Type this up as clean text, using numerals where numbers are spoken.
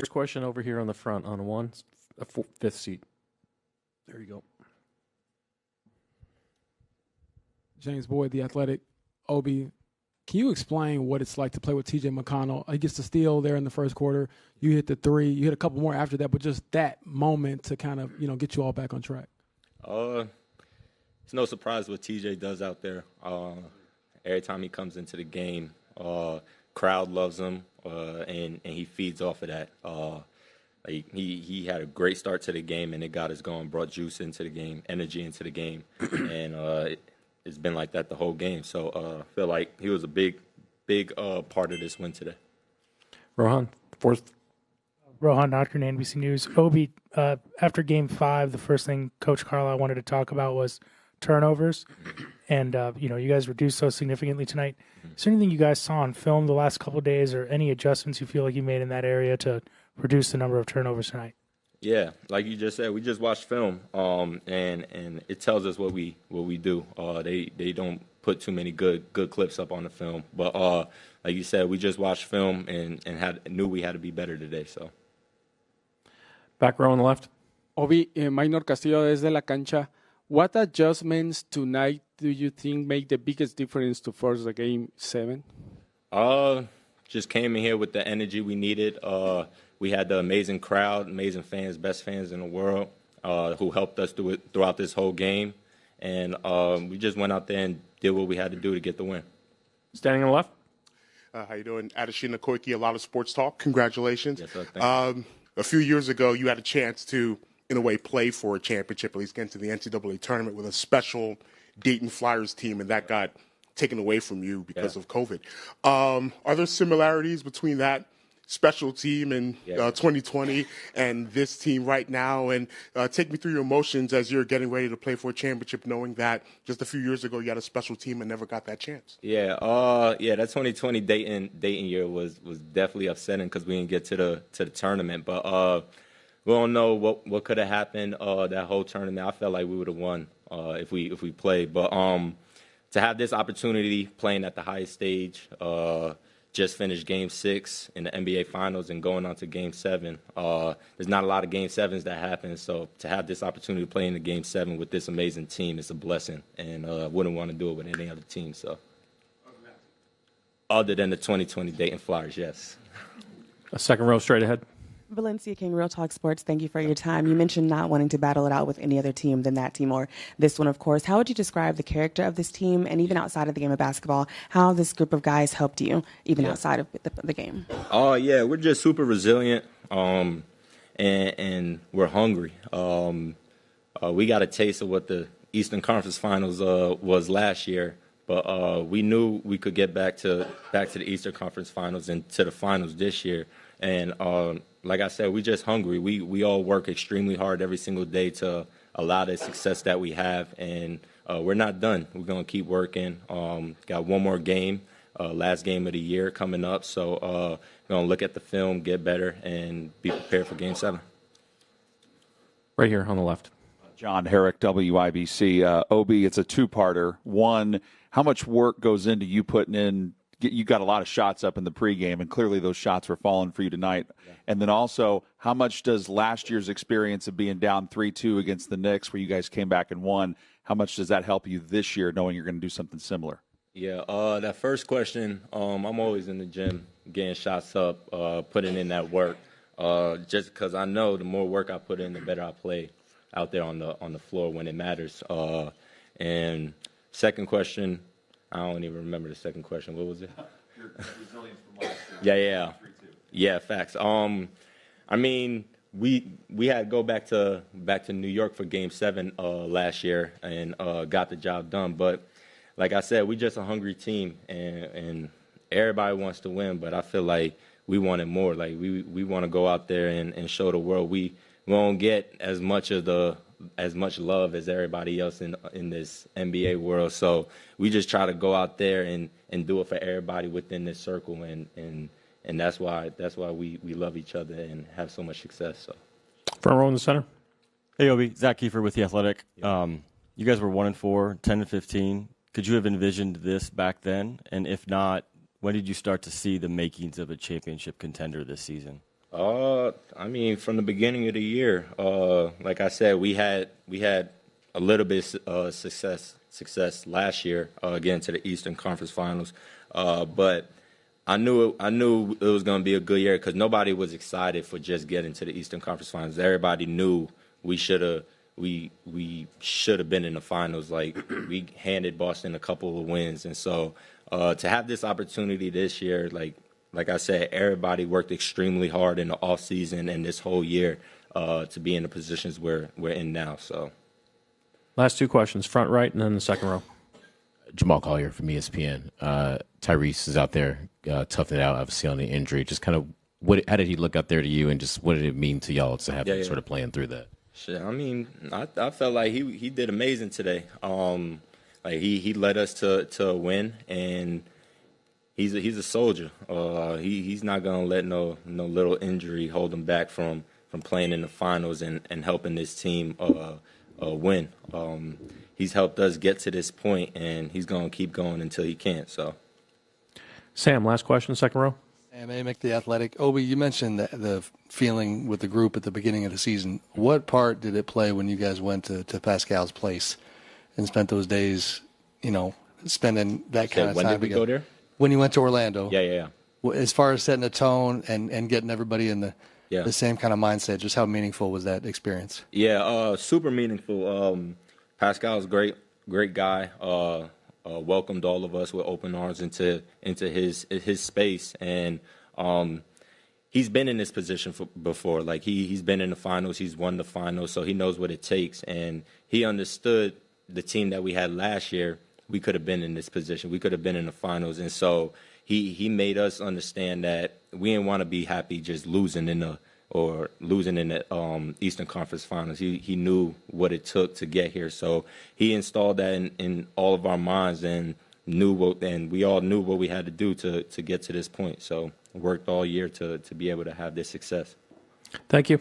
First question over here on the front on fifth seat. There you go. James Boyd, The Athletic. Obi, can you explain what it's like to play with T.J. McConnell? He gets the steal there in the first quarter. You hit the three. You hit a couple more after that, but just that moment to kind of, get you all back on track. It's no surprise what TJ does out there. Every time he comes into the game, crowd loves him, and he feeds off of that. He had a great start to the game, and it got us going, brought juice into the game, energy into the game, and it's been like that the whole game. So I feel like he was a big part of this win today. Rohan, fourth. Rohan Notker, NBC News. Obi, after Game 5, the first thing Coach Carlisle wanted to talk about was turnovers, and you guys reduced so significantly tonight. Is there anything you guys saw on film the last couple of days, or any adjustments you feel like you made in that area to reduce the number of turnovers tonight? Yeah, like you just said, we just watched film, and it tells us what we do. They don't put too many good clips up on the film, but like you said, we just watched film and knew we had to be better today. So back row on the left. Obi, Minor Castillo desde la cancha. What adjustments tonight do you think make the biggest difference to force the Game 7? Just came in here with the energy we needed. We had the amazing crowd, amazing fans, best fans in the world, who helped us throughout this whole game. And we just went out there and did what we had to do to get the win. Standing on the left. How you doing? Adeshina Koiki, a lot of sports talk. Congratulations. Yes, sir. Thank you. A few years ago, you had a chance to, in a way, play for a championship, at least get into the NCAA tournament with a special Dayton Flyers team, and that got taken away from you because of COVID. Are there similarities between that special team in 2020 and this team right now? And take me through your emotions as you're getting ready to play for a championship, knowing that just a few years ago you had a special team and never got that chance. Yeah, that 2020 Dayton year was definitely upsetting because we didn't get to the tournament. But we don't know what could have happened that whole tournament. I felt like we would have won if we played. But to have this opportunity playing at the highest stage, just finished Game 6 in the NBA Finals and going on to Game 7. There's not a lot of Game 7s that happen, so to have this opportunity to play in the Game 7 with this amazing team is a blessing, and I wouldn't want to do it with any other team. So, other than the 2020 Dayton Flyers, yes. A second row straight ahead. Valencia King, Real Talk Sports, thank you for your time. You mentioned not wanting to battle it out with any other team than that team or this one, of course. How would you describe the character of this team, and even outside of the game of basketball, how this group of guys helped you, even outside of the game? Oh, yeah, we're just super resilient, and we're hungry. We got a taste of what the Eastern Conference Finals was last year, but we knew we could get back to the Eastern Conference Finals and to the finals this year. And like I said, we're just hungry. We all work extremely hard every single day to allow the success that we have, and we're not done. We're going to keep working. Got one more game, last game of the year coming up, so we're going to look at the film, get better, and be prepared for Game 7. Right here on the left. John Herrick, WIBC. Obi, it's a two-parter. One, how much work goes into you putting in? You got a lot of shots up in the pregame, and clearly those shots were falling for you tonight. Yeah. And then also, how much does last year's experience of being down 3-2 against the Knicks, where you guys came back and won, how much does that help you this year, knowing you're going to do something similar? Yeah, that first question, I'm always in the gym getting shots up, putting in that work, just because I know the more work I put in, the better I play out there on the floor when it matters. And second question, I don't even remember the second question. What was it? Your resilience from last year. Yeah, facts. I mean, we had to go back to New York for Game 7 last year and got the job done. But like I said, we just a hungry team, and everybody wants to win. But I feel like we wanted more. Like we want to go out there and show the world we won't get as much love as everybody else in this NBA world. So we just try to go out there and do it for everybody within this circle, and that's why we love each other and have so much success. So front row in the center. Hey Obi, Zach Kiefer with The Athletic. You guys were 1-4, 10-15. Could you have envisioned this back then? And if not, when did you start to see the makings of a championship contender this season? I mean, from the beginning of the year, like I said, we had a little bit success last year, getting to the Eastern Conference Finals, but I knew it was going to be a good year because nobody was excited for just getting to the Eastern Conference Finals. Everybody knew we should have been in the finals. Like, we handed Boston a couple of wins, and so to have this opportunity this year, like I said, everybody worked extremely hard in the off season and this whole year to be in the positions we're in now. So, Last two questions, front right and then the second row. Jamal Collier from ESPN. Tyrese is out there toughing it out, obviously, on the injury. Just kind of, how did he look out there to you, and just what did it mean to y'all to have him sort of playing through that? Shit, I mean, I felt like he did amazing today. Like he led us to a win, and he's a soldier. He's not gonna let no little injury hold him back from playing in the finals and helping this team win. He's helped us get to this point, and he's gonna keep going until he can't. So, Sam, last question, second row. Sam Amick, The Athletic. Obi, you mentioned the feeling with the group at the beginning of the season. What part did it play when you guys went to Pascal's place and spent those days, spending that kind of time? When did we go there? When you went to Orlando. Yeah. As far as setting a tone and getting everybody in the same kind of mindset, just how meaningful was that experience? Yeah, super meaningful. Pascal's great guy. Welcomed all of us with open arms into his space, and he's been in this position before. Like he's been in the finals, he's won the finals, so he knows what it takes, and he understood the team that we had last year. We could have been in this position, we could have been in the finals, and so he made us understand that we didn't want to be happy just losing in the Eastern Conference Finals. He knew what it took to get here, so he installed that in all of our minds, and we all knew what we had to do to get to this point. So worked all year to be able to have this success. Thank you.